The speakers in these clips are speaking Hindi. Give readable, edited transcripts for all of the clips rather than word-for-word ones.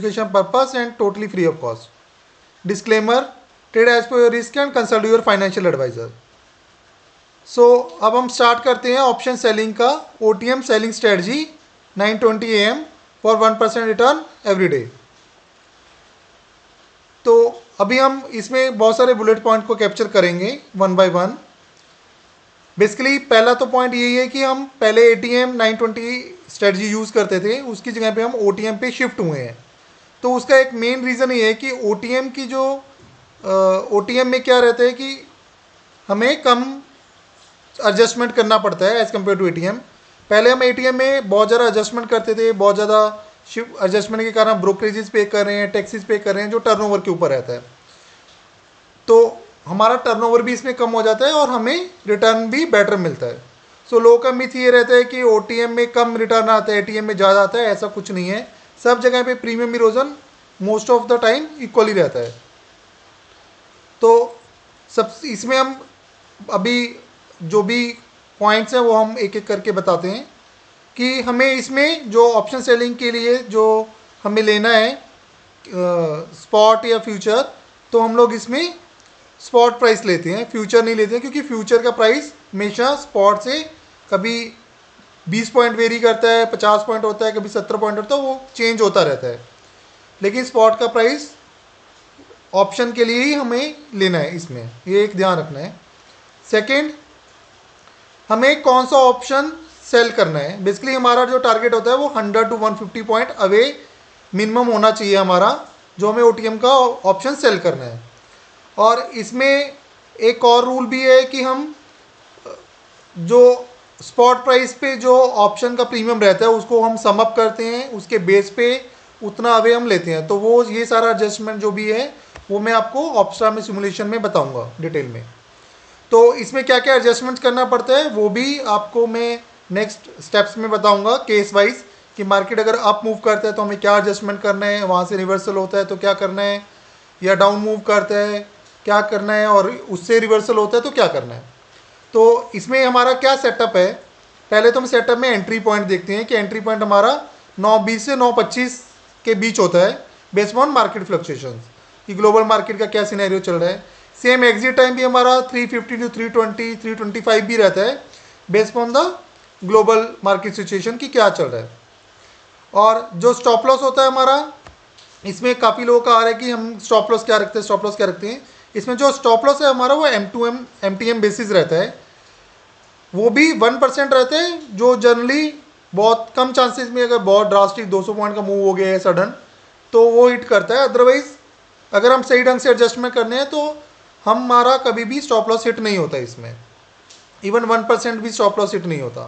Education purpose and totally free of cost. Disclaimer, trade as per your risk and consult your financial advisor. So अब हम स्टार्ट करते हैं ऑप्शन सेलिंग का OTM selling strategy 9:20 AM for 1% return every day. तो अभी हम इसमें बहुत सारे बुलेट पॉइंट को कैप्चर करेंगे वन बाय वन। बेसिकली पहला तो पॉइंट यही है कि हम पहले ATM 9:20 स्ट्रेटजी यूज़ करते थे, उसकी जगह पे हम OTM पे शिफ्ट हुए हैं। तो उसका एक मेन रीज़न ये है कि OTM की जो OTM में क्या रहता है कि हमें कम एडजस्टमेंट करना पड़ता है एज़ कम्पेयर टू ATM। पहले हम ATM में बहुत ज़्यादा एडजस्टमेंट करते थे, बहुत ज़्यादा शिफ्ट एडजस्टमेंट के कारण ब्रोकरेजेस पे कर रहे हैं, टैक्सेस पे कर रहे हैं, जो टर्नओवर के ऊपर रहता है। तो हमारा टर्नओवर भी इसमें कम हो जाता है और हमें रिटर्न भी बेटर मिलता है। सो लोगों का मिथ ये रहता है कि OTM में कम रिटर्न आता है, ATM में ज़्यादा आता है। ऐसा कुछ नहीं है, सब जगह पे premium erosion most of the time equally रहता है। तो सब इसमें हम अभी जो भी पॉइंट्स हैं वो हम एक एक करके बताते हैं कि हमें इसमें जो ऑप्शन सेलिंग के लिए जो हमें लेना है स्पॉट या फ्यूचर, तो हम लोग इसमें स्पॉट प्राइस लेते हैं, फ्यूचर नहीं लेते हैं, क्योंकि फ्यूचर का प्राइस हमेशा स्पॉट से कभी 20 पॉइंट वेरी करता है, 50 पॉइंट होता है, कभी 70 पॉइंट होता है, वो चेंज होता रहता है। लेकिन स्पॉट का प्राइस ऑप्शन के लिए ही हमें लेना है, इसमें ये एक ध्यान रखना है। सेकेंड, हमें कौन सा ऑप्शन सेल करना है। बेसिकली हमारा जो टारगेट होता है वो 100 to 150 पॉइंट अवे मिनिमम होना चाहिए हमारा, जो हमें OTM का ऑप्शन सेल करना है। और इसमें एक और रूल भी है कि हम जो स्पॉट प्राइस पे जो ऑप्शन का प्रीमियम रहता है उसको हम सम अप करते हैं, उसके बेस पे उतना अवे हम लेते हैं। तो वो ये सारा एडजस्टमेंट जो भी है वो मैं आपको ऑप्शा में सिमुलेशन में बताऊंगा डिटेल में। तो इसमें क्या क्या एडजस्टमेंट करना पड़ता है वो भी आपको मैं नेक्स्ट स्टेप्स में बताऊंगा केस वाइज, कि मार्केट अगर अप मूव करता है तो हमें क्या एडजस्टमेंट करना है, वहाँ से रिवर्सल होता है तो क्या करना है, या डाउन मूव करता है क्या करना है, और उससे रिवर्सल होता है तो क्या करना है। तो इसमें हमारा क्या सेटअप है, पहले तो हम सेटअप में एंट्री पॉइंट देखते हैं कि एंट्री पॉइंट हमारा 9:20 से 9:25 के बीच होता है बेस्ड ऑन मार्केट फ्लक्चुएशंस, कि ग्लोबल मार्केट का क्या सिनेरियो चल रहा है। सेम एग्जिट टाइम भी हमारा 350 to 320 325 भी रहता है based on the global market situation की क्या चल रहा है। और जो स्टॉप लॉस होता है हमारा, इसमें काफ़ी लोगों का आ रहा है कि हम स्टॉप लॉस क्या रखते हैं, स्टॉप लॉस क्या रखते हैं। इसमें जो स्टॉप लॉस है हमारा वो MTM बेसिस रहता है, वो भी 1% रहता है, जो जनरली बहुत कम चांसेस में अगर बहुत ड्रास्टिक 200 पॉइंट का मूव हो गया है सडन तो वो हिट करता है। अदरवाइज अगर हम सही ढंग से एडजस्टमेंट करने हैं तो हमारा कभी भी स्टॉप लॉस हिट नहीं होता, इसमें इवन 1% भी स्टॉप लॉस हिट नहीं होता।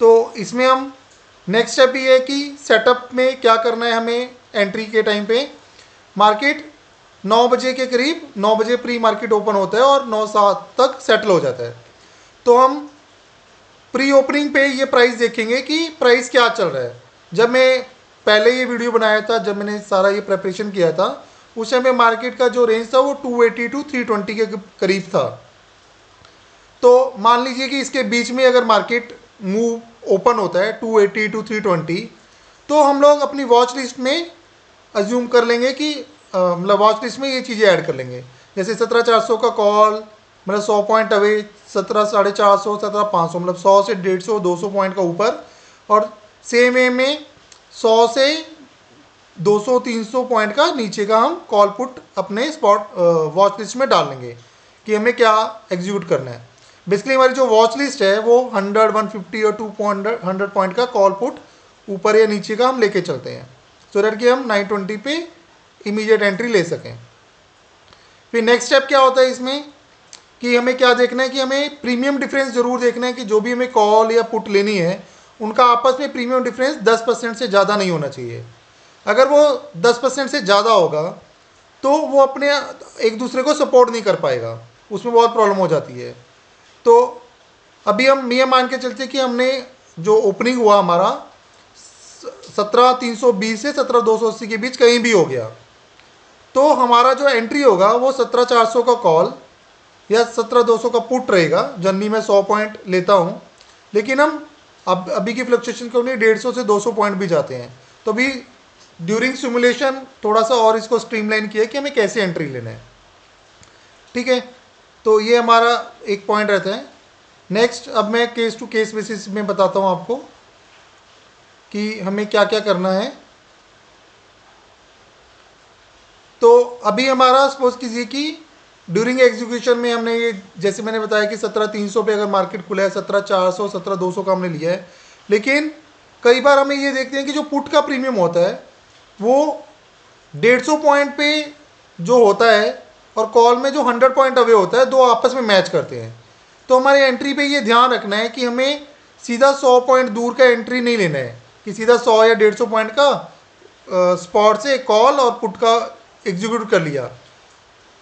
तो इसमें हम नेक्स्ट स्टेप ये है कि सेटअप में क्या करना है हमें। एंट्री के टाइम पे मार्केट 9 बजे के करीब, 9 बजे प्री मार्केट ओपन होता है और 9:07 तक सेटल हो जाता है। तो हम प्री ओपनिंग पे ये प्राइस देखेंगे कि प्राइस क्या चल रहा है। जब मैं पहले ये वीडियो बनाया था, जब मैंने सारा ये प्रेपरेशन किया था, उस समय मार्केट का जो रेंज था वो 280 to 320 के करीब था। तो मान लीजिए कि इसके बीच में अगर मार्केट मूव ओपन होता है 280 to 320, तो हम लोग अपनी वॉच लिस्ट में अज्यूम कर लेंगे कि मतलब वॉच लिस्ट में ये चीज़ें ऐड कर लेंगे, जैसे 17,400 का कॉल, मतलब 100 पॉइंट अवे, 17,450, 17,500, मतलब 100 से 150 200 पॉइंट का ऊपर। और सेम वे में 100 से 200-300 पॉइंट का नीचे का हम कॉल पुट अपने स्पॉट वॉच लिस्ट में डाल लेंगे कि हमें क्या एग्जीक्यूट करना है। बेसिकली हमारी जो वॉच लिस्ट है वो 100, 150 और 200 पॉइंट का कॉल पुट ऊपर या नीचे का हम लेके चलते हैं, सो दैट कि हम 920 पे इमीडिएट एंट्री ले सकें। फिर नेक्स्ट स्टेप क्या होता है इसमें कि हमें क्या देखना है कि हमें प्रीमियम डिफरेंस जरूर देखना है कि जो भी हमें कॉल या पुट लेनी है उनका आपस में प्रीमियम डिफरेंस 10% से ज़्यादा नहीं होना चाहिए। अगर वो 10% से ज़्यादा होगा तो वो अपने एक दूसरे को सपोर्ट नहीं कर पाएगा, उसमें बहुत प्रॉब्लम हो जाती है। तो अभी हम ये मान के चलते कि हमने जो ओपनिंग हुआ हमारा 17,320 से 17,280 के बीच कहीं भी हो गया, तो हमारा जो एंट्री होगा वो 17,400 का कॉल या 17,200 का पुट रहेगा। जनरली मैं 100 पॉइंट लेता हूँ, लेकिन हम अभी की फ्लक्चुएशन के लिए 150 से 200 पॉइंट भी जाते हैं। तो अभी ड्यूरिंग सिमुलेशन थोड़ा सा और इसको स्ट्रीमलाइन किया कि हमें कैसे एंट्री लेना है। ठीक है, तो ये हमारा एक पॉइंट रहता है। नेक्स्ट अब मैं केस टू केस बेसिस में बताता हूँ आपको कि हमें क्या क्या करना है। तो अभी हमारा सपोज कीजिए कि ड्यूरिंग एग्जीक्यूशन में हमने ये जैसे मैंने बताया कि 17,300 पे अगर मार्केट खुला है, 17,400 17,200 का हमने लिया है। लेकिन कई बार हमें ये देखते हैं कि जो पुट का प्रीमियम होता है वो 150 पॉइंट पे जो होता है और कॉल में जो 100 पॉइंट अवे होता है, दो आपस में मैच करते हैं। तो हमारे एंट्री पे ये ध्यान रखना है कि हमें सीधा 100 पॉइंट दूर का एंट्री नहीं लेना है कि सीधा 100 या 150 पॉइंट का स्पॉट से कॉल और पुट का एग्जीक्यूट कर लिया,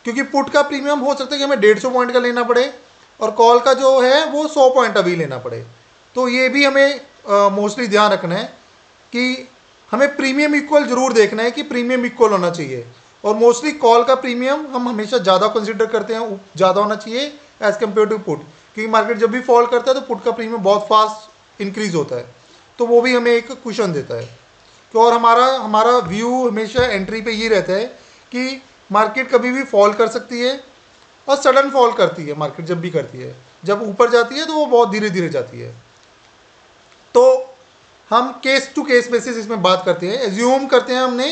क्योंकि पुट का प्रीमियम हो सकता है कि हमें 150 पॉइंट का लेना पड़े और कॉल का जो है वो 100 पॉइंट अभी लेना पड़े। तो ये भी हमें मोस्टली ध्यान रखना है कि हमें प्रीमियम इक्वल जरूर देखना है कि प्रीमियम इक्वल होना चाहिए। और मोस्टली कॉल का प्रीमियम हम हमेशा ज़्यादा कंसिडर करते हैं, ज़्यादा होना चाहिए एज़ कम्पेयर टू पुट, क्योंकि मार्केट जब भी फॉल करता है तो पुट का प्रीमियम बहुत फास्ट इंक्रीज होता है, तो वो भी हमें एक कुशन देता है। तो और हमारा व्यू हमेशा एंट्री पे ये रहता है कि मार्केट कभी भी फॉल कर सकती है और सडन फॉल करती है। मार्केट जब भी करती है, जब ऊपर जाती है तो वो बहुत धीरे धीरे जाती है। तो हम केस टू केस बेसिस इसमें बात करते हैं। एज्यूम करते हैं हमने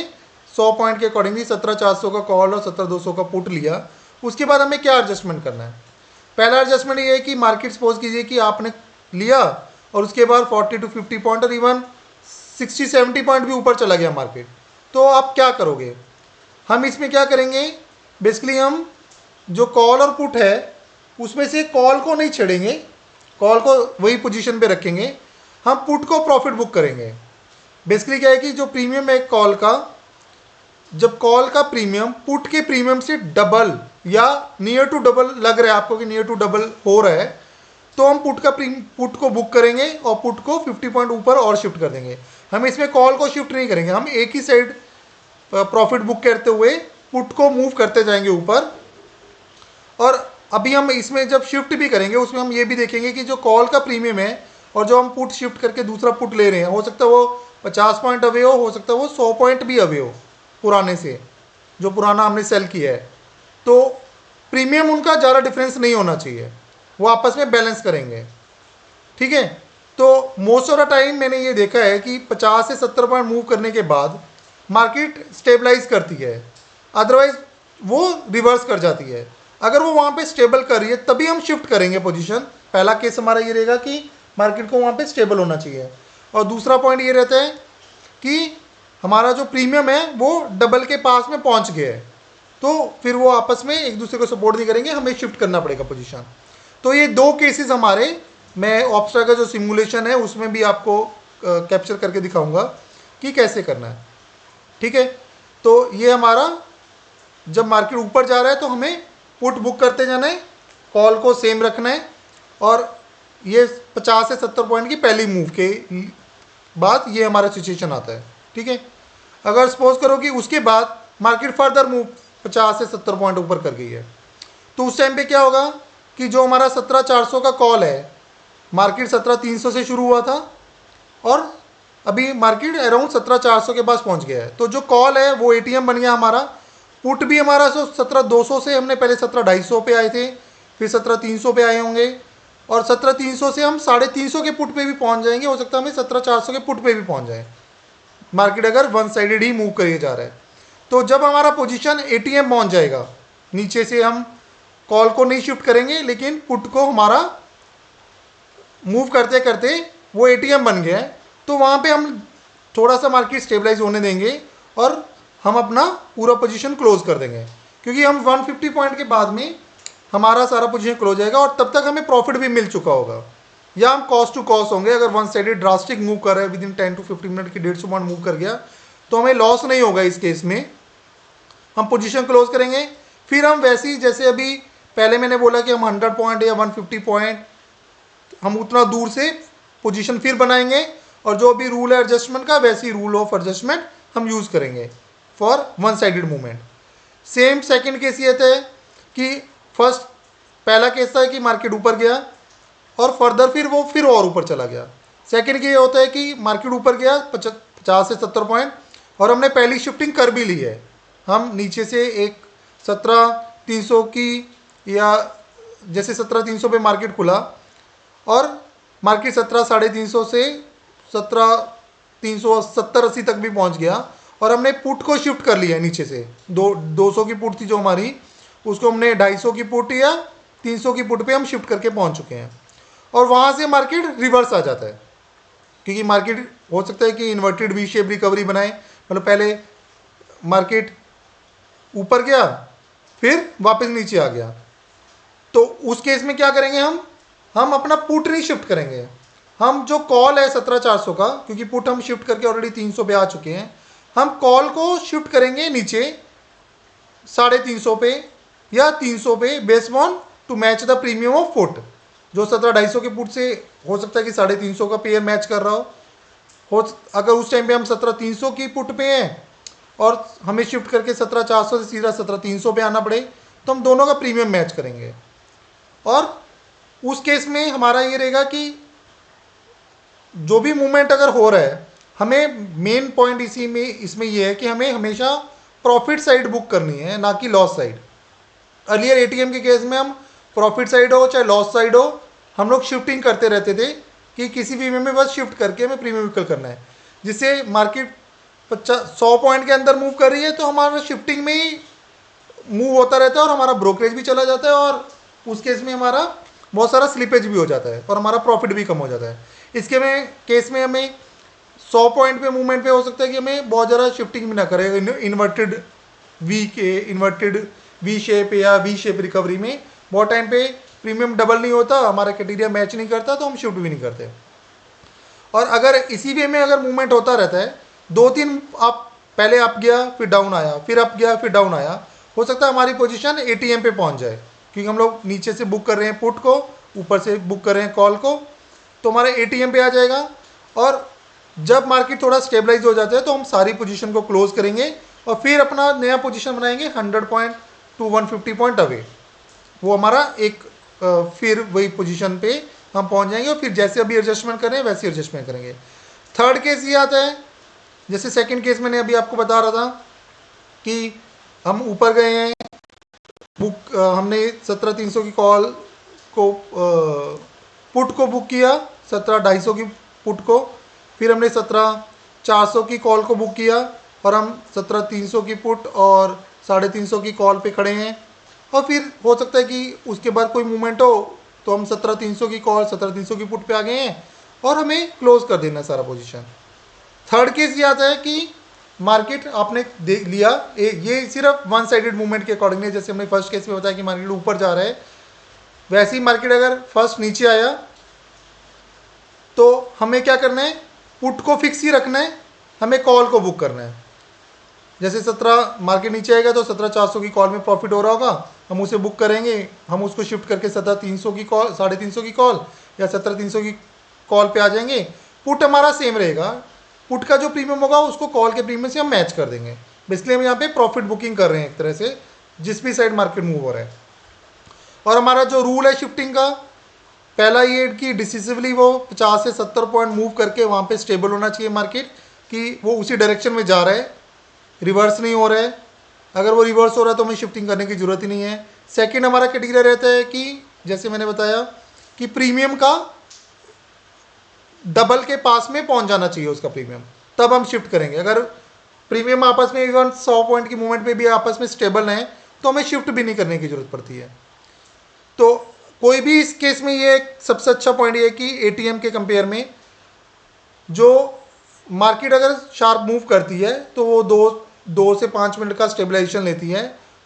100 पॉइंट के अकॉर्डिंगली 17,400 का कॉल और 17,200 का पुट लिया। उसके बाद हमें क्या एडजस्टमेंट करना है? पहला एडजस्टमेंट ये है कि मार्केट सपोज कीजिए कि आपने लिया और उसके बाद 40 to 50 पॉइंट और इवन 60-70 पॉइंट भी ऊपर चला गया मार्केट, तो आप क्या करोगे? हम इसमें क्या करेंगे, बेसिकली हम जो कॉल और पुट है उसमें से कॉल को नहीं छेड़ेंगे, कॉल को वही पोजीशन पे रखेंगे, हम पुट को प्रॉफिट बुक करेंगे। बेसिकली क्या है कि जो प्रीमियम है कॉल का, जब कॉल का प्रीमियम पुट के प्रीमियम से डबल या नियर टू डबल लग रहा है आपको कि नियर टू डबल हो रहा है, तो हम पुट को बुक करेंगे और पुट को 50 पॉइंट ऊपर और शिफ्ट कर देंगे। हम इसमें कॉल को शिफ्ट नहीं करेंगे, हम एक ही साइड प्रॉफिट बुक करते हुए पुट को मूव करते जाएंगे ऊपर। और अभी हम इसमें जब शिफ्ट भी करेंगे उसमें हम ये भी देखेंगे कि जो कॉल का प्रीमियम है और जो हम पुट शिफ्ट करके दूसरा पुट ले रहे हैं, हो सकता है वो 50 पॉइंट अवे हो सकता है वो 100 पॉइंट भी अवे हो पुराने से, जो पुराना हमने सेल किया है। तो प्रीमियम उनका ज़्यादा डिफरेंस नहीं होना चाहिए, वो आपस में बैलेंस करेंगे। ठीक है, तो मोस्ट ऑफ द टाइम मैंने ये देखा है कि 50 से 70 पॉइंट मूव करने के बाद मार्केट स्टेबलाइज करती है, अदरवाइज वो रिवर्स कर जाती है। अगर वो वहाँ पे स्टेबल कर रही है तभी हम शिफ्ट करेंगे पोजीशन। पहला केस हमारा ये रहेगा कि मार्केट को वहाँ पे स्टेबल होना चाहिए, और दूसरा पॉइंट ये रहता है कि हमारा जो प्रीमियम है वो डबल के पास में पहुँच गया है, तो फिर वो आपस में एक दूसरे को सपोर्ट नहीं करेंगे, हमें शिफ्ट करना पड़ेगा पोजीशन। तो ये दो केसेस हमारे, मैं ऑप्स्ट्रा का जो सिमुलेशन है उसमें भी आपको कैप्चर करके दिखाऊंगा कि कैसे करना है। ठीक है, तो ये हमारा जब मार्केट ऊपर जा रहा है तो हमें पुट बुक करते जाना है, कॉल को सेम रखना है, और ये 50 से 70 पॉइंट की पहली मूव के बाद ये हमारा सिचुएशन आता है। ठीक है, अगर सपोज करो कि उसके बाद मार्केट फर्दर मूव 50 से 70 पॉइंट ऊपर कर गई है, तो उस टाइम पे क्या होगा कि जो हमारा 17,400 का कॉल है, मार्केट 17,300 से शुरू हुआ था और अभी मार्केट अराउंड 17,400 के पास पहुंच गया है, तो जो कॉल है वो एटीएम बन गया हमारा। पुट भी हमारा 17,200 से हमने पहले 17,250 पे आए थे, फिर 17,300 पे आए होंगे, और 17,300 से हम 350 के पुट पे भी पहुंच जाएंगे, हो सकता है हमें 17,400 के पुट पे भी पहुंच जाए, मार्केट अगर वन साइडेड ही मूव करिए जा रहा है। तो जब हमारा पोजीशन एटीएम पहुंच जाएगा, नीचे से हम कॉल को नहीं शिफ्ट करेंगे लेकिन पुट को हमारा मूव करते करते वो एटीएम बन गया है, तो वहाँ पे हम थोड़ा सा मार्केट स्टेबलाइज होने देंगे और हम अपना पूरा पोजीशन क्लोज कर देंगे, क्योंकि हम 150 पॉइंट के बाद में हमारा सारा पोजीशन क्लोज हो जाएगा और तब तक हमें प्रॉफिट भी मिल चुका होगा, या हम कॉस्ट टू कॉस्ट होंगे। अगर वन साइडेड ड्रास्टिक मूव कर रहे हैं, विद इन 10 to 15 मिनट की 150 पॉइंट मूव कर गया, तो हमें लॉस नहीं होगा। इस केस में हम पोजीशन क्लोज करेंगे, फिर हम वैसे ही जैसे अभी पहले मैंने बोला कि हम 100 पॉइंट या 150 पॉइंट हम उतना दूर से पोजीशन फिर बनाएंगे, और जो भी रूल है एडजस्टमेंट का, वैसे ही रूल ऑफ एडजस्टमेंट हम यूज़ करेंगे for one sided movement. Same second case ये था कि फर्स्ट पहला केस था कि मार्केट ऊपर गया और फर्दर फिर और ऊपर चला गया। सेकंड के ये होता है कि मार्केट ऊपर गया 50 से 70 पॉइंट, और हमने पहली शिफ्टिंग कर भी ली है। हम नीचे से एक 17,300 की, या जैसे 17,300 पे मार्केट खुला और मार्केट 17,350 से 17,370-80 तक भी पहुंच गया, और हमने पुट को शिफ्ट कर लिया नीचे से। 200 की पुट थी जो हमारी, उसको हमने 250 की पुट या 300 की पुट पे हम शिफ्ट करके पहुंच चुके हैं। और वहाँ से मार्केट रिवर्स आ जाता है, क्योंकि मार्केट हो सकता है कि इन्वर्टेड वी शेप रिकवरी बनाए, मतलब पहले मार्केट ऊपर गया फिर वापस नीचे आ गया। तो उस केस में क्या करेंगे, हम अपना पुट नहीं शिफ्ट करेंगे, हम जो कॉल है 17,400 का, क्योंकि पुट हम शिफ्ट करके ऑलरेडी 300 पे आ चुके हैं, हम कॉल को शिफ्ट करेंगे नीचे 350 पे या 300 पे, based on to match the premium of put. जो 17,250 के पुट से हो सकता है कि 350 का पेयर मैच कर रहा हो। अगर उस टाइम पे हम 17,300 की पुट पे हैं और हमें शिफ्ट करके 17,400 से सीधा 17,300 पे आना पड़े, तो हम दोनों का प्रीमियम मैच करेंगे। और उस केस में हमारा ये रहेगा कि जो भी मूवमेंट अगर हो रहा है, हमें मेन पॉइंट इसमें ये है कि हमें हमेशा प्रॉफिट साइड बुक करनी है, ना कि लॉस साइड। अर्लियर एटीएम के केस में हम प्रॉफिट साइड हो चाहे लॉस साइड हो, हम लोग शिफ्टिंग करते रहते थे कि किसी भी में बस शिफ्ट करके हमें प्रीमियम विकल करना है। जिससे मार्केट 100 पॉइंट के अंदर मूव कर रही है तो हमारा शिफ्टिंग में ही मूव होता रहता है और हमारा ब्रोकरेज भी चला जाता है, और उस केस में हमारा बहुत सारा स्लिपेज भी हो जाता है और हमारा प्रॉफिट भी कम हो जाता है। इसके में केस में हमें 100 पॉइंट पे मूवमेंट पे हो सकता है कि हमें बहुत ज़्यादा शिफ्टिंग भी ना करें। इन्वर्टेड वी शेप या वी शेप रिकवरी में बहुत टाइम पे प्रीमियम डबल नहीं होता, हमारा क्राइटेरिया मैच नहीं करता, तो हम शिफ्ट भी नहीं करते। और अगर इसी वे में अगर मूवमेंट होता रहता है, 2-3 आप पहले अप गया फिर डाउन आया, फिर अप गया फिर डाउन आया, हो सकता है हमारी पोजीशन एटीएम पे पहुंच जाए, क्योंकि हम लोग नीचे से बुक कर रहे हैं पुट को, ऊपर से बुक कर रहे हैं कॉल को, तो हमारा एटीएम पे आ जाएगा। और जब मार्केट थोड़ा स्टेबलाइज हो जाता है तो हम सारी पोजीशन को क्लोज करेंगे और फिर अपना नया पोजीशन बनाएंगे 100 पॉइंट टू 150 पॉइंट अवे। वो हमारा एक फिर वही पोजीशन पे हम पहुंच जाएंगे, और फिर जैसे अभी एडजस्टमेंट करें वैसे एडजस्टमेंट करेंगे। थर्ड केस ये आता है, जैसे सेकंड केस मैंने अभी आपको बता रहा था कि हम ऊपर गए हैं, बुक हमने 17,300 की कॉल को पुट को बुक किया, 17,250 की पुट को, फिर हमने 17,400 की कॉल को बुक किया, और हम 17,300 की पुट और 350 की कॉल पे खड़े हैं। और फिर हो सकता है कि उसके बाद कोई मूवमेंट हो तो हम 17,300 की कॉल 17,300 की पुट पे आ गए हैं और हमें क्लोज कर देना सारा पोजीशन। थर्ड केस ये आता है कि मार्केट आपने देख लिया, ये सिर्फ वन साइडेड मूवमेंट के अकॉर्डिंग है। जैसे हमने फर्स्ट केस में बताया कि मार्केट ऊपर जा रहा है, वैसे ही मार्केट अगर फर्स्ट नीचे आया तो हमें क्या करना है, पुट को फिक्स ही रखना है, हमें कॉल को बुक करना है। जैसे 17 मार्केट नीचे आएगा तो 17,400 की कॉल में प्रॉफिट हो रहा होगा, हम उसे बुक करेंगे, हम उसको शिफ्ट करके 17,300 की कॉल 350 की कॉल या 17,300 की कॉल पे आ जाएंगे। पुट हमारा सेम रहेगा, पुट का जो प्रीमियम होगा उसको कॉल के प्रीमियम से हम मैच कर देंगे। बेसिकली हम यहाँ पे प्रॉफिट बुकिंग कर रहे हैं एक तरह से, जिस भी साइड मार्केट मूव हो रहा है। और हमारा जो रूल है शिफ्टिंग का, पहला ये कि डिसिसिवली वो 50 से 70 पॉइंट मूव करके वहाँ पे स्टेबल होना चाहिए मार्केट, कि वो उसी डायरेक्शन में जा रहा है, रिवर्स नहीं हो रहा है। अगर वो रिवर्स हो रहा है तो हमें शिफ्टिंग करने की ज़रूरत ही नहीं है। सेकंड हमारा क्राइटेरिया रहता है कि जैसे मैंने बताया कि प्रीमियम का डबल के पास में पहुंच जाना चाहिए उसका प्रीमियम, तब हम शिफ्ट करेंगे। अगर प्रीमियम आपस में इवन 100 पॉइंट की मूवमेंट पे भी आपस में स्टेबल हैं तो हमें शिफ्ट भी नहीं करने की ज़रूरत पड़ती है। तो कोई भी इस केस में ये सबसे अच्छा पॉइंट ये है कि एटीएम के कंपेयर में जो मार्केट अगर शार्प मूव करती है तो वो 2 से 5 मिनट का स्टेबलाइजेशन लेती है,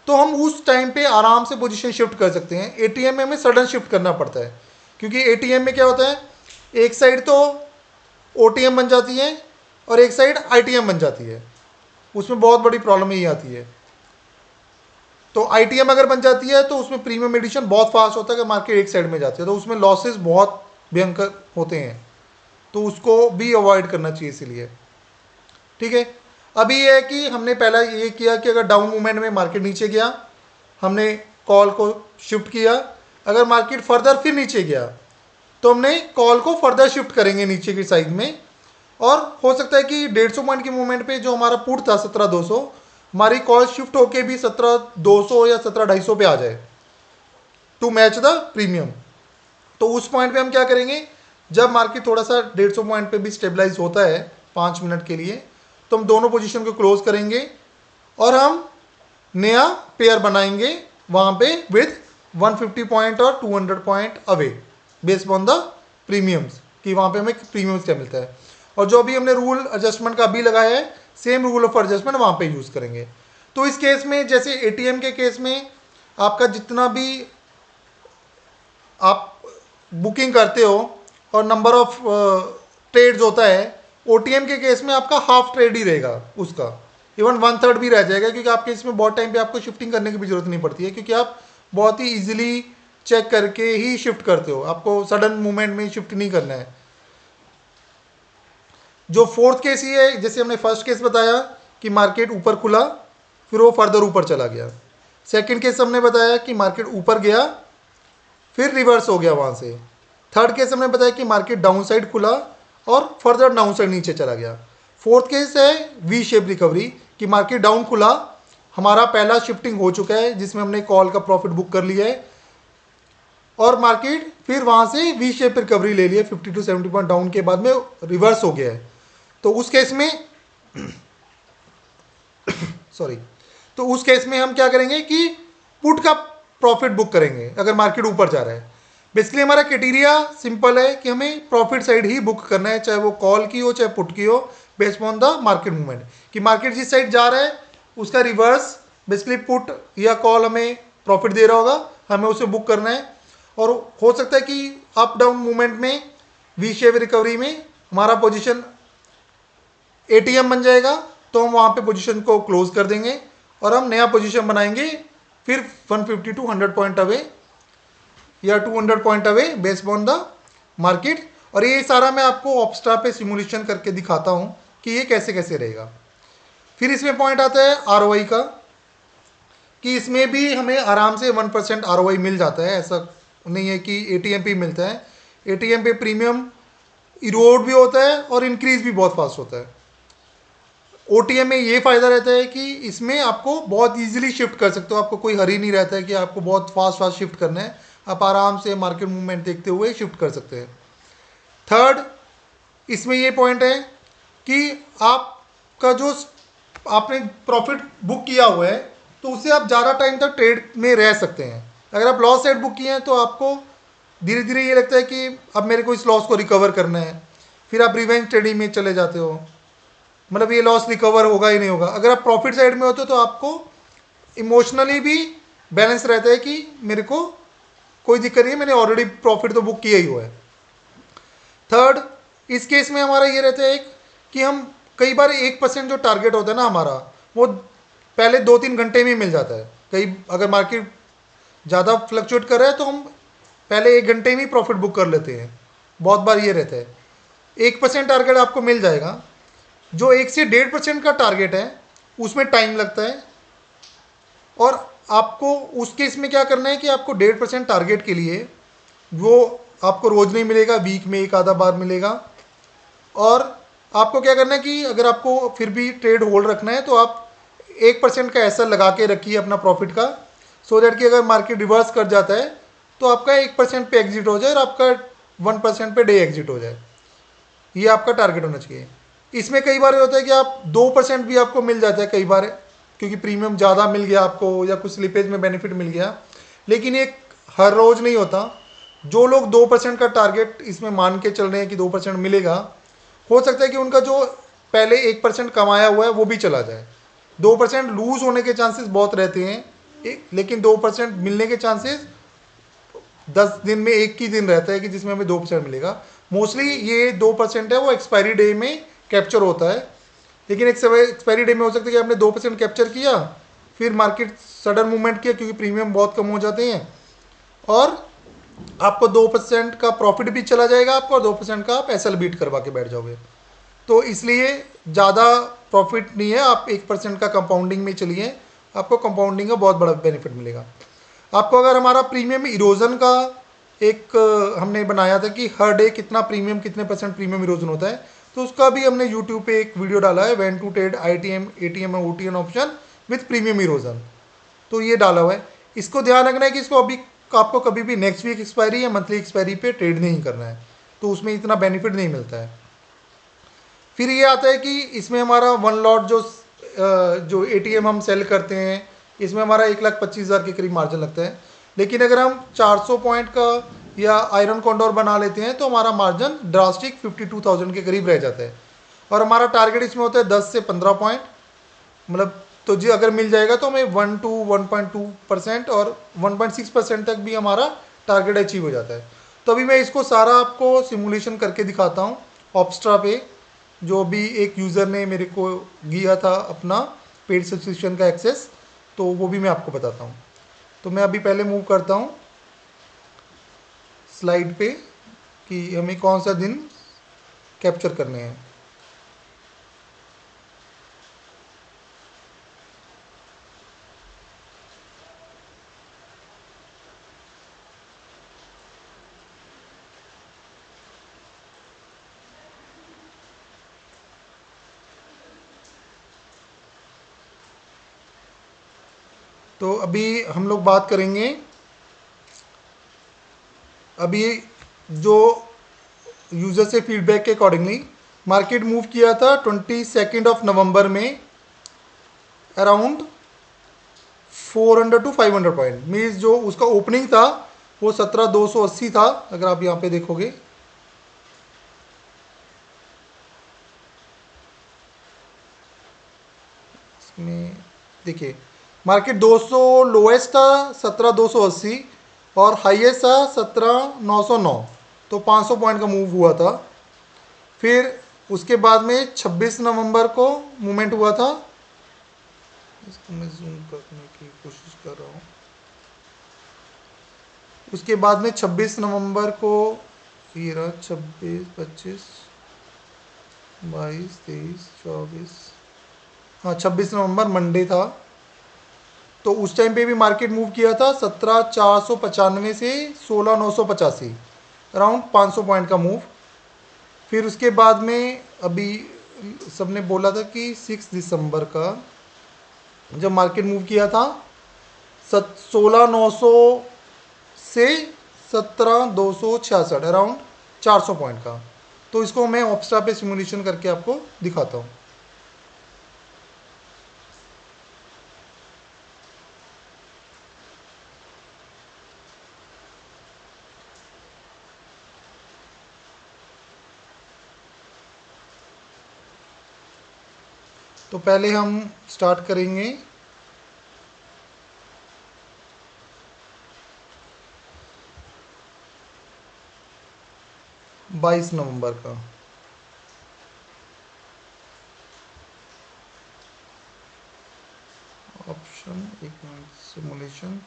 तो हम उस टाइम पे आराम से पोजीशन शिफ्ट कर सकते हैं। एटीएम में हमें सडन शिफ्ट करना पड़ता है, क्योंकि एटीएम में क्या होता है, एक साइड तो ओटीएम बन जाती है और एक साइड आईटीएम बन जाती है, उसमें बहुत बड़ी प्रॉब्लम यही आती है। तो आईटीएम अगर बन जाती है तो उसमें प्रीमियम एडिशन बहुत फास्ट होता है कि मार्केट एक साइड में जाती है, तो उसमें लॉसेस बहुत भयंकर होते हैं, तो उसको भी अवॉइड करना चाहिए इसीलिए। ठीक है, अभी ये है कि हमने पहला ये किया कि अगर डाउन मूवमेंट में मार्केट नीचे गया हमने कॉल को शिफ्ट किया, अगर मार्केट फर्दर फिर नीचे गया तो हमने कॉल को फर्दर शिफ्ट करेंगे नीचे की साइड में, और हो सकता है कि 150 पॉइंट के मूवमेंट पे जो हमारा पुट था 17,200, हमारी कॉल शिफ्ट होके भी 17,200 या 17,250 पे आ जाए टू मैच द प्रीमियम। तो उस पॉइंट पे हम क्या करेंगे, जब मार्केट थोड़ा सा 150 पॉइंट पे भी स्टेबलाइज होता है 5 मिनट के लिए, तो हम दोनों पोजीशन को क्लोज करेंगे और हम नया पेयर बनाएंगे वहाँ पे विद 150 पॉइंट और 200 point away based on the premiums, कि वहाँ पे हमें प्रीमियम्स क्या मिलता है। और जो अभी हमने रूल एडजस्टमेंट का अभी लगाया है, सेम रूल ऑफ एडजस्टमेंट वहाँ पे यूज़ करेंगे। तो इस केस में जैसे एटीएम के केस में आपका जितना भी आप बुकिंग करते हो और नंबर ऑफ ट्रेड्स होता है, ओटीएम के केस में आपका हाफ ट्रेड ही रहेगा उसका, इवन 1/3 भी रह जाएगा, क्योंकि आपके इसमें बहुत टाइम पे आपको शिफ्टिंग करने की भी जरूरत नहीं पड़ती है, क्योंकि आप बहुत ही इजीली चेक करके ही शिफ्ट करते हो, आपको सडन मूवमेंट में शिफ्ट नहीं करना है। जो फोर्थ केस ये है, जैसे हमने फर्स्ट केस बताया कि मार्केट ऊपर खुला फिर वो फर्दर ऊपर चला गया। सेकंड केस हमने बताया कि मार्केट ऊपर गया फिर रिवर्स हो गया वहाँ से। थर्ड केस हमने बताया कि मार्केट डाउन साइड खुला और फर्दर डाउन साइड नीचे चला गया। फोर्थ केस है वी शेप रिकवरी, कि मार्केट डाउन खुला, हमारा पहला शिफ्टिंग हो चुका है जिसमें हमने कॉल का प्रॉफिट बुक कर लिया है, और मार्केट फिर वहाँ से वी शेप रिकवरी ले लिया 50 to 70 पॉइंट डाउन के बाद में रिवर्स हो गया है। तो उस केस में सॉरी, तो उस केस में हम क्या करेंगे कि पुट का प्रॉफिट बुक करेंगे अगर मार्केट ऊपर जा रहा है। बेसिकली हमारा क्राइटेरिया सिंपल है कि हमें प्रॉफिट साइड ही बुक करना है, चाहे वो कॉल की हो चाहे पुट की हो, based on the market movement, कि मार्केट जिस साइड जा रहा है उसका रिवर्स बेसिकली पुट या कॉल हमें प्रॉफिट दे रहा होगा, हमें उसे बुक करना है। और हो सकता है कि अप डाउन मूवमेंट में वी शेप रिकवरी में हमारा पोजीशन एटीएम बन जाएगा, तो हम वहाँ पे पोजीशन को क्लोज कर देंगे और हम नया पोजीशन बनाएंगे फिर 150 to 100 पॉइंट अवे या 200 point away based on the market. और ये सारा मैं आपको ऑप्स्ट्रा पे सिमुलेशन करके दिखाता हूँ कि ये कैसे कैसे रहेगा। फिर इसमें पॉइंट आता है आरओआई का, कि इसमें भी हमें आराम से 1% आरओआई मिल जाता है, ऐसा नहीं है कि एटीएम पे मिलता है। एटीएम पे प्रीमियम इरोड भी होता है और इंक्रीज भी बहुत फास्ट होता है। ओटीएम में ये फ़ायदा रहता है कि इसमें आपको बहुत इजीली शिफ्ट कर सकते हो, आपको कोई हरी नहीं रहता है कि आपको बहुत फास्ट शिफ्ट करना है, आप आराम से मार्केट मूवमेंट देखते हुए शिफ्ट कर सकते हैं। थर्ड, इसमें ये पॉइंट है कि आपका जो आपने प्रॉफिट बुक किया हुआ है तो उससे आप ज़्यादा टाइम तक ट्रेड में रह सकते हैं। अगर आप लॉस साइड बुक किए हैं तो आपको धीरे धीरे ये लगता है कि अब मेरे को इस लॉस को रिकवर करना है, फिर आप रिवेंज ट्रेडिंग में चले जाते हो, मतलब ये लॉस रिकवर होगा ही नहीं होगा। अगर आप प्रॉफिट साइड में होते हो तो आपको इमोशनली भी बैलेंस रहता है कि मेरे को कोई दिक्कत नहीं है, मैंने ऑलरेडी प्रॉफिट तो बुक किया ही हुआ है। थर्ड, इस केस में हमारा ये रहता है कि हम कई बार 1% जो टारगेट होता है ना हमारा, वो पहले 2-3 घंटे में मिल जाता है। कई अगर मार्केट ज़्यादा फ्लक्चुएट कर रहा है तो हम पहले 1 घंटे में ही प्रॉफिट बुक कर लेते हैं, बहुत बार ये रहता है। 1% टारगेट आपको मिल जाएगा। जो 1 से 1.5% का टारगेट है उसमें टाइम लगता है, और आपको उस केस में क्या करना है कि आपको 1.5% टारगेट के लिए वो आपको रोज़ नहीं मिलेगा, वीक में एक आधा बार मिलेगा। और आपको क्या करना है कि अगर आपको फिर भी ट्रेड होल्ड रखना है तो आप 1% का ऐसा लगा के रखिए अपना प्रॉफिट का, सो दैट कि अगर मार्केट रिवर्स कर जाता है तो आपका 1% पे एग्जिट हो जाए और आपका 1% पे डे एग्जिट हो जाए। ये आपका टारगेट होना चाहिए। इसमें कई बार होता है कि आप 2% भी आपको मिल जाता है कई बार, क्योंकि प्रीमियम ज़्यादा मिल गया आपको या कुछ स्लिपेज में बेनिफिट मिल गया, लेकिन ये हर रोज़ नहीं होता। जो लोग 2% का टारगेट इसमें मान के चल रहे हैं कि 2% मिलेगा, हो सकता है कि उनका जो पहले 1% कमाया हुआ है वो भी चला जाए। 2% लूज होने के चांसेस बहुत रहते हैं, लेकिन 2% मिलने के चांसेस 10 दिन में एक ही दिन रहता है कि जिसमें हमें 2% मिलेगा। मोस्टली ये 2% है वो एक्सपायरी डे में कैप्चर होता है, लेकिन एक समय एक्सपायरी डे में हो सकता है कि आपने 2% कैप्चर किया, फिर मार्केट सडन मूवमेंट किया क्योंकि प्रीमियम बहुत कम हो जाते हैं, और आपको 2% का प्रॉफिट भी चला जाएगा आपको, और 2% का आप एसएल बीट करवा के बैठ जाओगे। तो इसलिए ज़्यादा प्रॉफिट नहीं है, आप 1% का कंपाउंडिंग में चलिए, आपको कंपाउंडिंग का बहुत बड़ा बेनिफिट मिलेगा आपको। अगर हमारा प्रीमियम इरोजन का एक हमने बनाया था कि हर डे कितना प्रीमियम, कितने % प्रीमियम इरोजन होता है, तो उसका भी हमने यूट्यूब पे एक वीडियो डाला है, when to trade ITM ATM और OTN option with premium erosion, तो ये डाला हुआ है। इसको ध्यान रखना है कि इसको अभी आपको कभी भी नेक्स्ट वीक एक्सपायरी या मंथली एक्सपायरी पे ट्रेड नहीं करना है, तो उसमें इतना बेनिफिट नहीं मिलता है। फिर ये आता है कि इसमें हमारा वन लॉट जो ATM हम सेल करते हैं, इसमें हमारा 1,25,000 के करीब मार्जिन लगता है। लेकिन अगर हम 400 पॉइंट का या आयरन कॉन्डोर बना लेते हैं तो हमारा मार्जिन ड्रास्टिक 52,000 के करीब रह जाता है। और हमारा टारगेट इसमें होता है 10 से 15 पॉइंट, मतलब तो जी अगर मिल जाएगा तो हमें 1 to 1.2% और 1.6% तक भी हमारा टारगेट अचीव हो जाता है। तो अभी मैं इसको सारा आपको सिमुलेशन करके दिखाता हूँ ऑप्स्ट्रा पे, जो भी एक यूज़र ने मेरे को दिया था अपना पेड सब्सक्रिप्शन का एक्सेस, तो वो भी मैं आपको बताता हूँ। तो मैं अभी पहले मूव करता हूँ स्लाइड पे कि हमें कौन सा दिन कैप्चर करने हैं। तो अभी हम लोग बात करेंगे, अभी जो यूज़र से फीडबैक के अकॉर्डिंगली मार्केट मूव किया था 22 नवंबर में अराउंड 400 to 500 पॉइंट, मीन्स जो उसका ओपनिंग था वो 17,280 था। अगर आप यहाँ पे देखोगे, इसमें देखिए मार्केट 200 लोएस्ट था 17,280 और हाईएस्ट था 17,909, तो 500 पॉइंट का मूव हुआ था। फिर उसके बाद में 26 नवंबर को मूवमेंट हुआ था, इसको मैं जूम करने की कोशिश कर रहा हूँ। उसके बाद में 26 नवंबर को ये रहा 26, 25, 22, 23, 24, हाँ 26 नवंबर मंडे था। तो उस टाइम पे भी मार्केट मूव किया था 17,495 से 16,985, अराउंड 500 पॉइंट का मूव। फिर उसके बाद में अभी सबने बोला था कि 6 दिसंबर का जब मार्केट मूव किया था 16,900 से 17,266, अराउंड 400 पॉइंट का। तो इसको मैं ऑप्स्ट्रा पे सिमुलेशन करके आपको दिखाता हूँ। तो पहले हम स्टार्ट करेंगे 22 नवंबर का। ऑप्शन एक मिनट, सिमुलेशन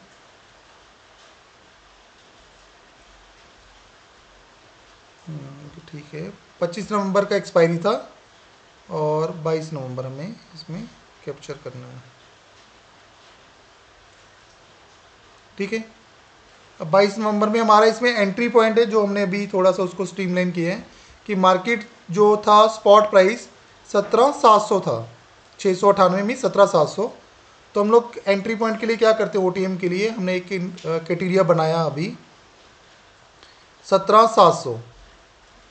तो ठीक है। 25 नवंबर का एक्सपायरी था और 22 नवंबर हमें इसमें कैप्चर करना है, ठीक है। अब 22 नवंबर में हमारा इसमें एंट्री पॉइंट है, जो हमने अभी थोड़ा सा उसको स्ट्रीमलाइन किया है कि मार्केट जो था स्पॉट प्राइस 17,700 था, 698 में 17,700। तो हम लोग एंट्री पॉइंट के लिए क्या करते हैं, OTM के लिए हमने एक क्राइटेरिया बनाया अभी 17,700,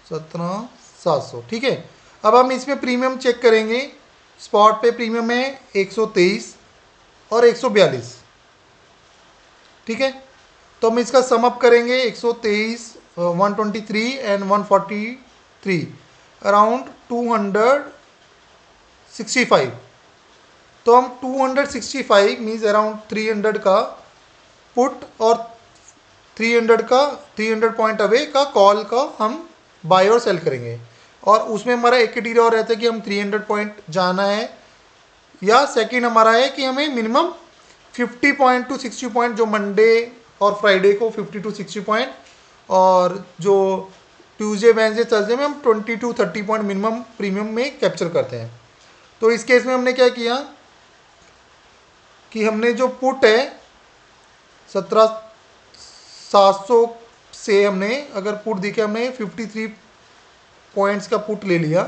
17,700, ठीक है। अब हम इसमें प्रीमियम चेक करेंगे। स्पॉट पे प्रीमियम है 123 और 142, ठीक है। तो हम इसका सम अप करेंगे 123, 123 एंड 143, अराउंड 265। तो हम 265 मीन्स अराउंड 300 का पुट और 300 पॉइंट अवे का कॉल का हम बाय और सेल करेंगे। और उसमें हमारा एक क्राइटेरिया और रहता है कि हम 300 पॉइंट जाना है, या सेकंड हमारा है कि हमें मिनिमम 50 पॉइंट टू 60 पॉइंट, जो मंडे और फ्राइडे को 50 टू 60 पॉइंट, और जो ट्यूसडे वेडनेसडे थर्सडे में हम 20 टू 30 पॉइंट मिनिमम प्रीमियम में कैप्चर करते हैं। तो इस केस में हमने क्या किया कि हमने जो पुट है 17,700 से हमने अगर पुट देखे हमने 53 पॉइंट्स का पुट ले लिया,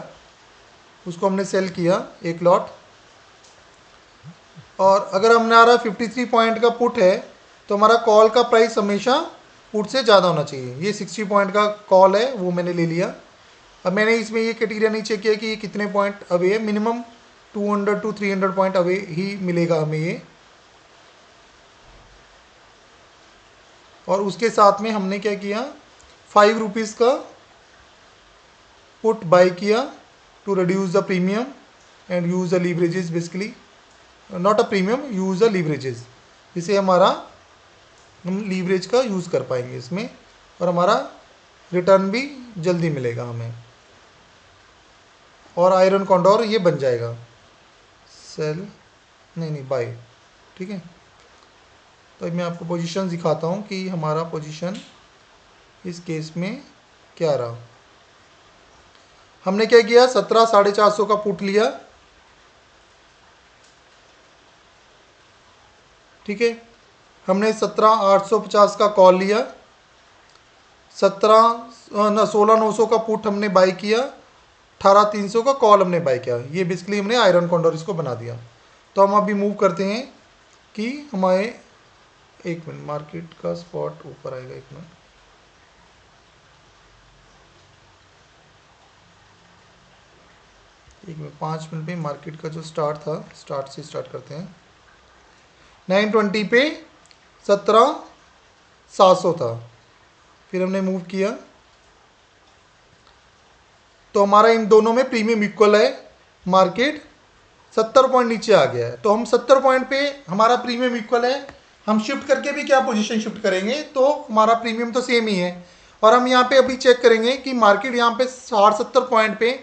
उसको हमने सेल किया एक लॉट। और अगर हमारा 53 पॉइंट का पुट है तो हमारा कॉल का प्राइस हमेशा पुट से ज़्यादा होना चाहिए। ये 60 पॉइंट का कॉल है, वो मैंने ले लिया। अब मैंने इसमें ये क्राइटेरिया नहीं चेक किया कि ये कितने पॉइंट अवे है, minimum 200 to 300 point away he मिलेगा हमें ये। और उसके साथ में हमने क्या किया, 5 रुपीज़ का पुट बाई किया to reduce the premium and use the leverages, basically not a premium, use the leverages, जिससे हमारा हम लीवरेज का यूज़ कर पाएंगे इसमें और हमारा रिटर्न भी जल्दी मिलेगा हमें। और आयरन कॉन्डोर ये बन जाएगा, सेल नहीं बाय, ठीक है। तो मैं आपको पोजीशन दिखाता हूँ कि हमारा पोजीशन इस केस में क्या रहा। हमने क्या किया, 17,450 का पुट लिया, ठीक है। हमने 17,850 का कॉल लिया, 16,900 का पुट हमने बाई किया, 18,300 का कॉल हमने बाई किया। ये बेसिकली हमने आयरन कॉन्डोर इसको बना दिया। तो हम अभी मूव करते हैं कि हमारे, एक मिनट, मार्केट का स्पॉट ऊपर आएगा, एक मिनट, एक मिनट, 5 मिनट में मार्केट का जो स्टार्ट था, स्टार्ट से स्टार्ट करते हैं। 920 पे 17,700 था, फिर हमने मूव किया तो हमारा इन दोनों में प्रीमियम इक्वल है। मार्केट 70 पॉइंट नीचे आ गया है, तो हम 70 पॉइंट पे हमारा प्रीमियम इक्वल है। हम शिफ्ट करके भी क्या पोजीशन शिफ्ट करेंगे तो हमारा प्रीमियम तो सेम ही है। और हम यहाँ पे अभी चेक करेंगे कि मार्केट यहाँ पे 60-70 पॉइंट पे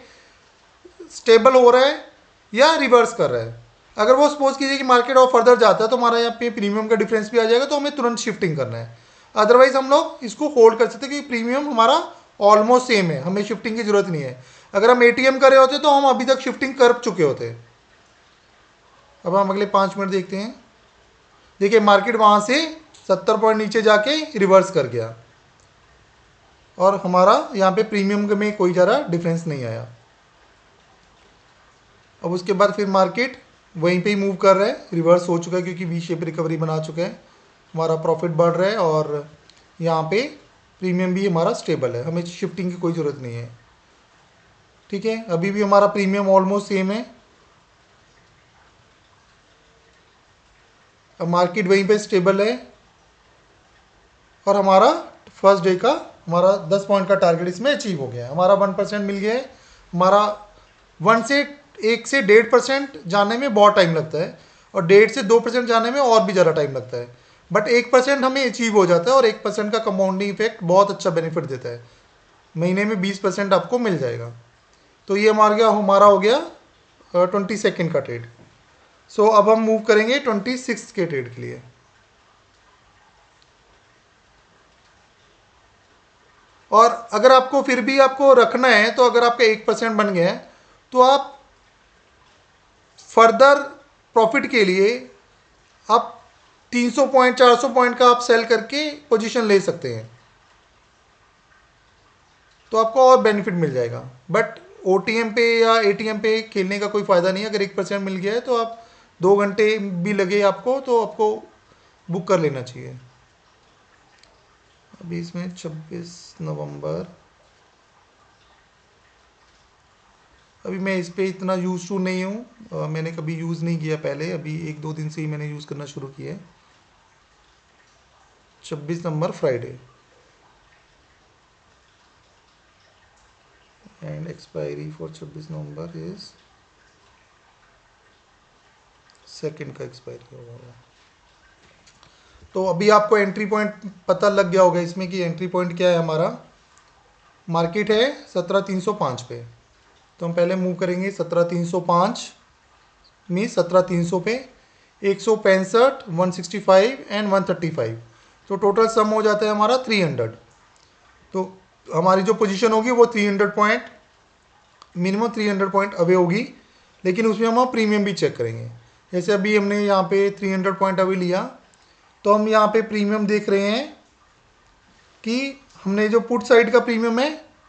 स्टेबल हो रहा है या रिवर्स कर रहा है। अगर वो सपोज कीजिए कि मार्केट और फर्दर जाता है तो हमारा यहाँ पे प्रीमियम का डिफरेंस भी आ जाएगा, तो हमें तुरंत शिफ्टिंग करना है। अदरवाइज हम लोग इसको होल्ड कर सकते हैं कि प्रीमियम हमारा ऑलमोस्ट सेम है, हमें शिफ्टिंग की जरूरत नहीं है। अगर हम एटीएम कर रहे होते तो हम अभी तक शिफ्टिंग कर चुके होते। अब हम अगले 5 मिनट देखते हैं। देखिए मार्केट वहाँ से 70 पॉइंट नीचे जाके रिवर्स कर गया और हमारा यहाँ पे प्रीमियम में कोई ज़्यादा डिफरेंस नहीं आया। अब उसके बाद फिर मार्केट वहीं पे ही मूव कर रहा है, रिवर्स हो चुका है क्योंकि वी शेप रिकवरी बना चुका है, हमारा प्रॉफिट बढ़ रहा है और यहाँ पे प्रीमियम भी हमारा स्टेबल है, हमें शिफ्टिंग की कोई ज़रूरत नहीं है, ठीक है। अभी भी हमारा प्रीमियम ऑलमोस्ट सेम है। अब मार्केट वहीं पे स्टेबल है और हमारा फर्स्ट डे का हमारा 10 पॉइंट का टारगेट इसमें अचीव हो गया है। हमारा 1% मिल गया है। हमारा 1 से 1% जाने में बहुत टाइम लगता है और 1.5 से 2% जाने में और भी ज़्यादा टाइम लगता है, बट 1% हमें अचीव हो जाता है और 1% का कंपाउंडिंग इफेक्ट बहुत अच्छा बेनिफिट देता है। महीने में 20% आपको मिल जाएगा। तो ये हमारा हो गया 22nd का ट्रेड। सो अब हम मूव करेंगे 26 के ट्रेड के लिए। और अगर आपको फिर भी आपको रखना है तो अगर आपका 1% बन गया है तो आप फर्दर प्रॉफिट के लिए आप 300 पॉइंट 400 पॉइंट का आप सेल करके पोजीशन ले सकते हैं, तो आपको और बेनिफिट मिल जाएगा। बट ओटीएम पे या एटीएम पे खेलने का कोई फ़ायदा नहीं है। अगर 1% मिल गया है तो आप 2 घंटे भी लगे आपको तो आपको बुक कर लेना चाहिए। अभी इसमें 26 नवंबर, अभी मैं इस पर इतना यूज़ टू नहीं हूँ, मैंने कभी यूज़ नहीं किया पहले, अभी 1-2 दिन से ही मैंने यूज़ करना शुरू किया है। 26 नवंबर फ्राइडे एंड एक्सपायरी फॉर 26 नवंबर इज 2 का एक्सपायरी होगा। तो अभी आपको एंट्री पॉइंट पता लग गया होगा इसमें कि एंट्री पॉइंट क्या है। हमारा मार्केट है 17,305 पे, तो हम पहले मूव करेंगे 17,305 में 17,300 पे 165, 165 एंड 135, तो टोटल सम हो जाता है हमारा 300। तो हमारी जो पोजीशन होगी वो 300 पॉइंट, मिनिमम 300 पॉइंट अवे होगी, लेकिन उसमें हम प्रीमियम भी चेक करेंगे। जैसे अभी हमने यहाँ पे 300 पॉइंट अवे लिया तो हम यहाँ पे प्रीमियम देख रहे हैं कि हमने जो पुट साइड का प्रीमियम है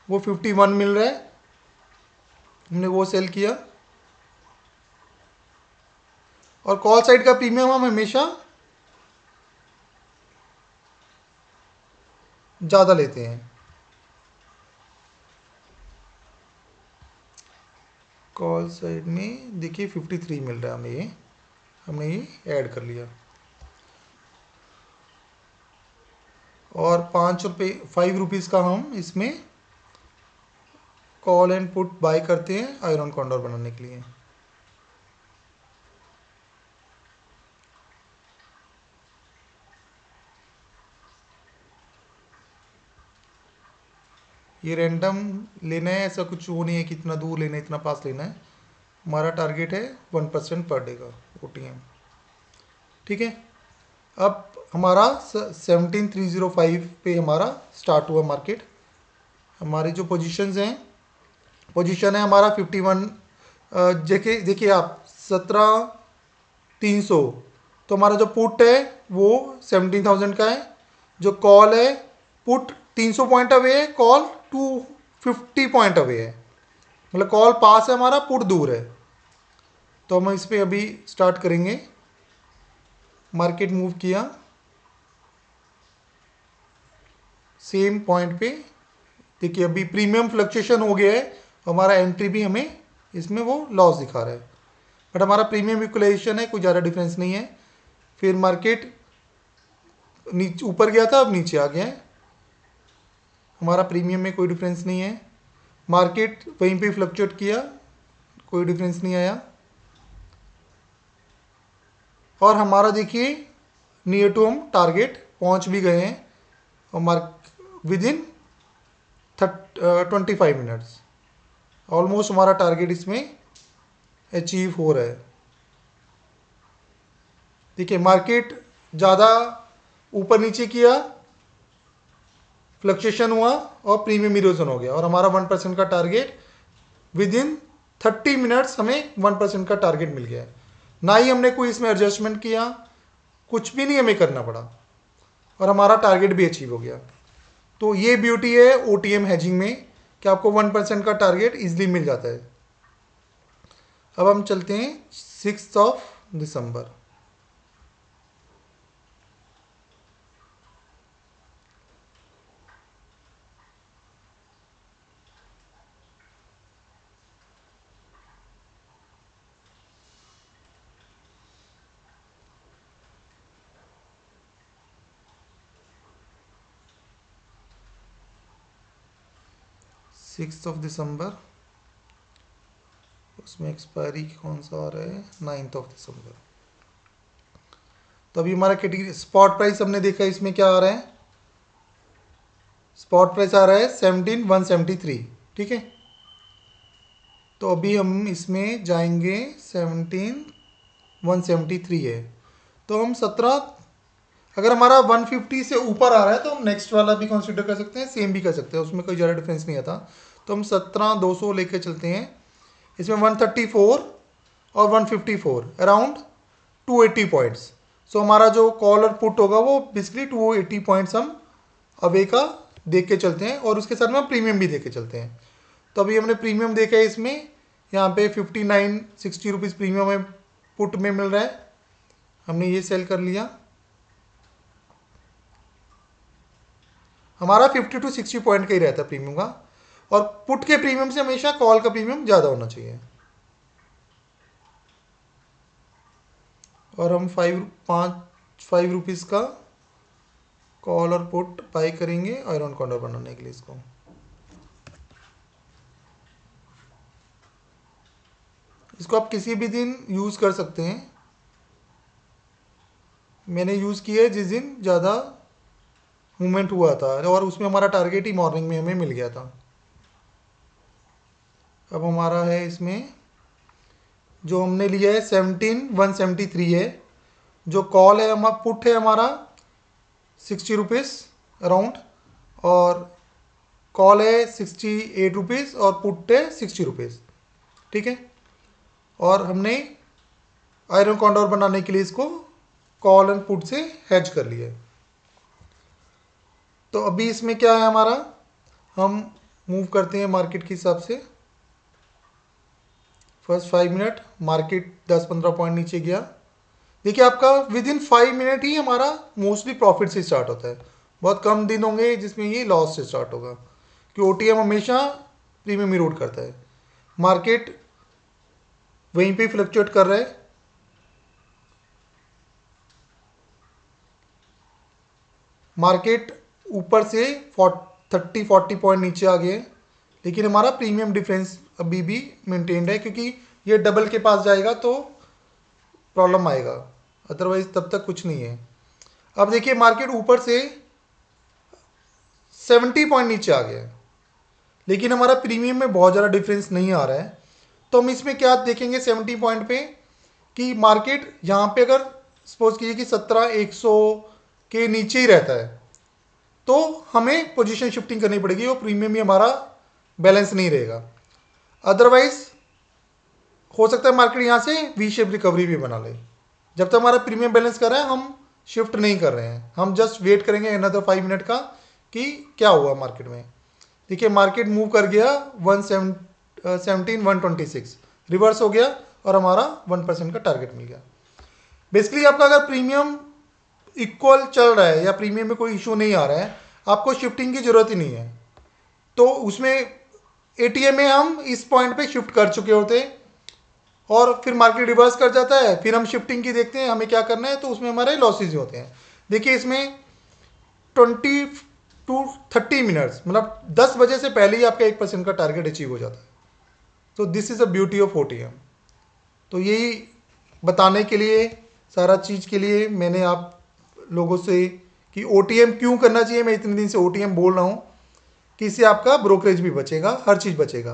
वो 51 मिल रहा है हमने वो सेल किया। और कॉल साइड का प्रीमियम हम हमेशा ज़्यादा लेते हैं। कॉल साइड में देखिए 53 मिल रहा है हमें, ये हमने ये ऐड कर लिया। और 5 रुपये 5 रुपीज़ का हम इसमें कॉल एंड पुट बाय करते हैं आयरन कॉन्डोर बनाने के लिए। ये रैंडम लेना है, ऐसा कुछ वो नहीं है कि इतना दूर लेना है इतना पास लेना है। हमारा टारगेट है 1% पर डे का OTM। ठीक है, अब हमारा 17,305 पे हमारा स्टार्ट हुआ मार्केट। हमारी जो पोजीशंस हैं, पोजीशन है हमारा 51। देखिए देखिए आप 17,300, तो हमारा जो पुट है वो 17,000 का है। जो कॉल है, पुट 300 पॉइंट अवे है, कॉल 250 पॉइंट अवे है। मतलब कॉल पास है हमारा, पुट दूर है। तो हम इस पर अभी स्टार्ट करेंगे। मार्केट मूव किया सेम पॉइंट पे। देखिए अभी प्रीमियम फ्लक्चुएशन हो गया है, हमारा एंट्री भी हमें इसमें वो लॉस दिखा रहा है, बट हमारा प्रीमियम इक्वलाइजेशन है, कोई ज़्यादा डिफरेंस नहीं है। फिर मार्केट नीचे ऊपर गया था, अब नीचे आ गया है, हमारा प्रीमियम में कोई डिफरेंस नहीं है। मार्केट वहीं पे फ्लक्चुएट किया, कोई डिफरेंस नहीं आया। और हमारा देखिए नियर टू हम टारगेट पहुंच भी गए हैं, और mark with in 25 minutes almost हमारा टारगेट इसमें अचीव हो रहा है। देखिए मार्केट ज़्यादा ऊपर नीचे किया, फ्लक्चुएशन हुआ और प्रीमियम इरोजन हो गया, और हमारा 1% का टारगेट विद इन 30 मिनट्स हमें 1% का टारगेट मिल गया है। ना ही हमने कोई इसमें एडजस्टमेंट किया, कुछ भी नहीं हमें करना पड़ा, और हमारा टारगेट भी अचीव हो गया। तो ये ब्यूटी है OTM हैजिंग में कि आपको 1% का टारगेट इजीली मिल जाता है। अब हम चलते हैं 6 दिसंबर। सिक्स ऑफ दिसंबर, उसमें एक्सपायरी कौन सा आ रहा है, 9 दिसंबर। तो अभी हमारा कैटेगरी स्पॉट प्राइस हमने देखा, इसमें क्या आ रहा है, स्पॉट प्राइस आ रहा है 17,173। ठीक है, तो अभी हम इसमें जाएंगे, 17,173 है, तो हम 17, अगर हमारा 150 से ऊपर आ रहा है तो हम नेक्स्ट वाला भी कंसिडर कर सकते हैं, सेम भी कर सकते हैं, उसमें कोई ज़्यादा डिफरेंस नहीं आता। तो हम 17,200 लेके चलते हैं। इसमें 134 और 154 अराउंड 280 पॉइंट्स। सो हमारा जो कॉल और पुट होगा वो बेसिकली 280 पॉइंट्स हम अवे का देख के चलते हैं, और उसके साथ में हम प्रीमियम भी देख के चलते हैं। तो अभी हमने प्रीमियम देखा है, इसमें यहाँ पे 59-60 रुपीज़ प्रीमियम हमें पुट में मिल रहा है, हमने ये सेल कर लिया। हमारा 50 to 60 पॉइंट का ही रहता है प्रीमियम का, और पुट के प्रीमियम से हमेशा कॉल का प्रीमियम ज़्यादा होना चाहिए। और हम 5 रुपीज़ का कॉल और पुट बाई करेंगे आयरन कॉन्डोर बनाने के लिए। इसको आप किसी भी दिन यूज़ कर सकते हैं। मैंने यूज़ किया है जिस दिन ज़्यादा मूवमेंट हुआ था, और उसमें हमारा टारगेट ही मॉर्निंग में हमें मिल गया था। अब हमारा है इसमें जो हमने लिया है 17,173 है, जो कॉल है हमारा, पुट है हमारा 60 रुपीज़ अराउंड, और कॉल है 68 रुपीज़ और पुट है 60 रुपीज़। ठीक है, और हमने आयरन कॉन्डोर बनाने के लिए इसको कॉल एंड पुट से हेज कर लिया है। तो अभी इसमें क्या है हमारा, हम मूव करते हैं मार्केट के हिसाब से। फर्स्ट 5 मिनट मार्केट 10-15 पॉइंट नीचे गया। देखिए आपका विद इन 5 मिनट ही हमारा मोस्टली प्रॉफिट से स्टार्ट होता है। बहुत कम दिन होंगे जिसमें ये लॉस से स्टार्ट होगा, कि ओटीएम हमेशा प्रीमियम इरोड करता है। मार्केट वहीं पे फ्लक्चुएट कर रहा है। मार्केट ऊपर से 30-40 पॉइंट नीचे आ गए, लेकिन हमारा प्रीमियम डिफरेंस अभी भी मेंटेन्ड है, क्योंकि ये डबल के पास जाएगा तो प्रॉब्लम आएगा, अदरवाइज तब तक कुछ नहीं है। अब देखिए मार्केट ऊपर से 70 पॉइंट नीचे आ गया, लेकिन हमारा प्रीमियम में बहुत ज़्यादा डिफरेंस नहीं आ रहा है। तो हम इसमें क्या देखेंगे 70 पॉइंट पे, कि मार्केट यहाँ पे अगर सपोज कीजिए कि 17,100 के नीचे ही रहता है तो हमें पोजीशन शिफ्टिंग करनी पड़ेगी, वो प्रीमियम ही हमारा बैलेंस नहीं रहेगा। अदरवाइज हो सकता है मार्केट यहाँ से वी शेप रिकवरी भी बना ले। जब तक हमारा प्रीमियम बैलेंस कर रहा है हम शिफ्ट नहीं कर रहे हैं, हम जस्ट वेट करेंगे अनदर 5 मिनट का कि क्या हुआ मार्केट में। देखिए मार्केट मूव कर गया 117,126 रिवर्स हो गया और हमारा 1% का टारगेट मिल गया। बेसिकली आपका अगर प्रीमियम इक्वल चल रहा है या प्रीमियम में कोई इशू नहीं आ रहा है, आपको शिफ्टिंग की ज़रूरत ही नहीं है। तो उसमें एटीएम में हम इस पॉइंट पे शिफ्ट कर चुके होते और फिर मार्केट रिवर्स कर जाता है, फिर हम शिफ्टिंग की देखते हैं हमें क्या करना है, तो उसमें हमारे लॉसेज होते हैं। देखिए इसमें 20 to 30 मिनट्स मतलब 10 बजे से पहले ही आपका 1% का टारगेट अचीव हो जाता है। तो this is a beauty of OTM. तो यही बताने के लिए, सारा चीज़ के लिए मैंने आप लोगों से कि ओटीएम क्यों करना चाहिए, मैं इतने दिन से ओटीएम बोल रहा हूँ कि इससे आपका ब्रोकरेज भी बचेगा, हर चीज़ बचेगा।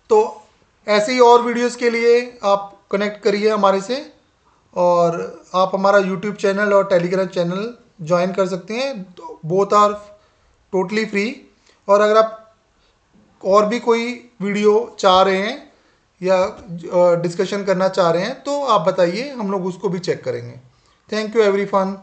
तो ऐसे ही और वीडियोस के लिए आप कनेक्ट करिए हमारे से, और आप हमारा यूट्यूब चैनल और टेलीग्राम चैनल ज्वाइन कर सकते हैं, बोथ आर टोटली फ्री। और अगर आप और भी कोई वीडियो चाह रहे हैं या डिस्कशन करना चाह रहे हैं तो आप बताइए, हम लोग उसको भी चेक करेंगे। Thank you everyone.